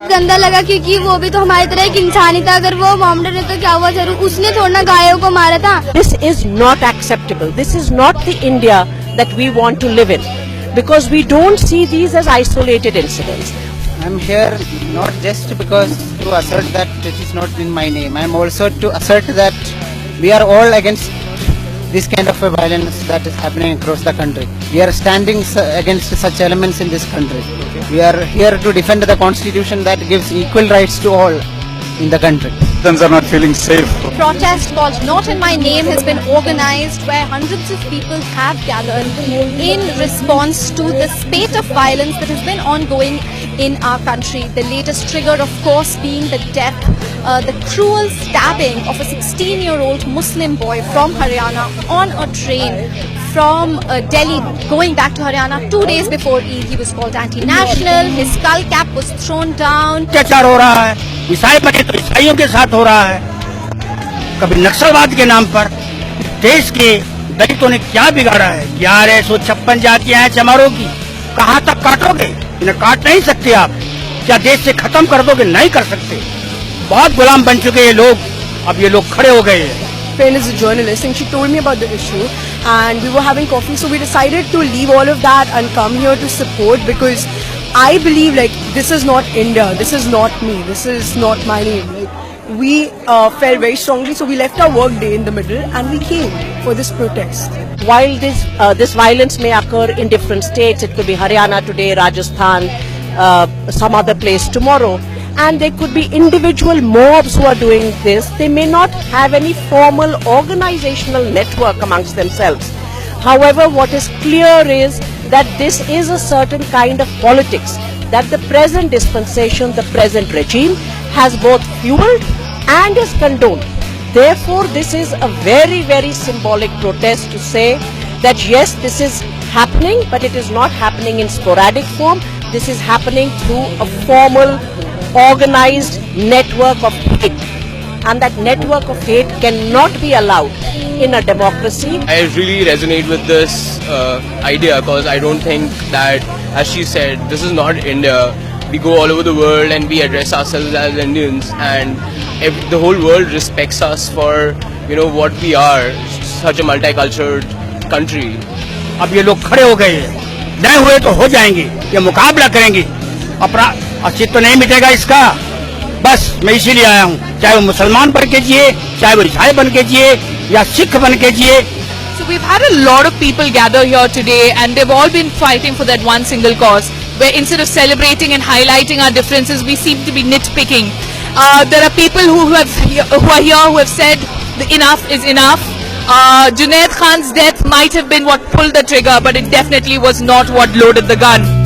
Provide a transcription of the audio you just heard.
गंदा लगा क्योंकि वो भी तो हमारी तरह एक इंसान ही था। अगर वो मोहम्मद है तो क्या हुआ, जरूर उसने थोड़ा ना गायों को मारा था। This is not acceptable. This is not the India that we want to live in, because we don't see these as isolated incidents. I'm here not just because to assert that it is not in my name. I'm also to assert that we are all against this kind of a violence that is happening across the country. We are standing against such elements in this country. We are here to defend the constitution that gives equal rights to all in the country. Citizens are not feeling safe. Protest called Not in My Name has been organized where hundreds of people have gathered in response to the spate of violence that has been ongoing in our country. The latest trigger, of course, being the death, the cruel stabbing of a 16-year-old Muslim boy from Haryana on a train from Delhi going back to Haryana 2 days before Eid. He was called anti-national, his skull cap was thrown down. अत्याचार हो रहा है, ईसाई बने तो ईसाइयों के साथ हो रहा है, कभी नक्सलवाद के नाम पर। देश के दलितों ने क्या बिगाड़ा है? 1156 जातियां हैं चमारों की, कहाँ तक काटोगे? इन्हें काट नहीं सकते आप। क्या देश से खत्म कर दोगे? नहीं कर सकते। बहुत गुलाम बन चुके ये लोग, अब ये लोग खड़े हो गए हैं। Friend is a journalist and she told me about the issue and we were having coffee, so we decided to leave all of that and come here to support, because I believe like this is not India, this is not me, this is not my name. Like, we felt very strongly, so we left our work day in the middle and we came for this protest. While this violence may occur in different states, it could be Haryana today, Rajasthan, some other place tomorrow, and there could be individual mobs who are doing this. They may not have any formal organizational network amongst themselves. However, what is clear is that this is a certain kind of politics that the present dispensation, the present regime has both fueled and is condoned. Therefore, this is a very, very symbolic protest to say that yes, this is happening, but it is not happening in sporadic form. This is happening through a formal, organized network of hate. And that network of hate cannot be allowed in a democracy. I really resonate with this idea because I don't think that, as she said, this is not India. We go all over the world and we address ourselves as Indians, and the whole world respects us for, you know, what we are, such a multicultural country. अब ये लोग खड़े हो गए हैं, नहीं हुए तो हो जाएंगे, ये मुकाबला करेंगे। अपराध अस्तित्व नहीं मिटेगा इसका। बस मैं इसीलिए आया हूँ, चाहे वो मुसलमान बन के जिए, चाहे वो ईसाई बन के जिए या सिख बन के जिए। So we've had a lot of people gather here today and they've all been fighting for that one single cause, where instead of celebrating and highlighting our differences, we seem to be nitpicking. There are people who are here who have said the enough is enough. Junaid Khan's death might have been what pulled the trigger, but it definitely was not what loaded the gun.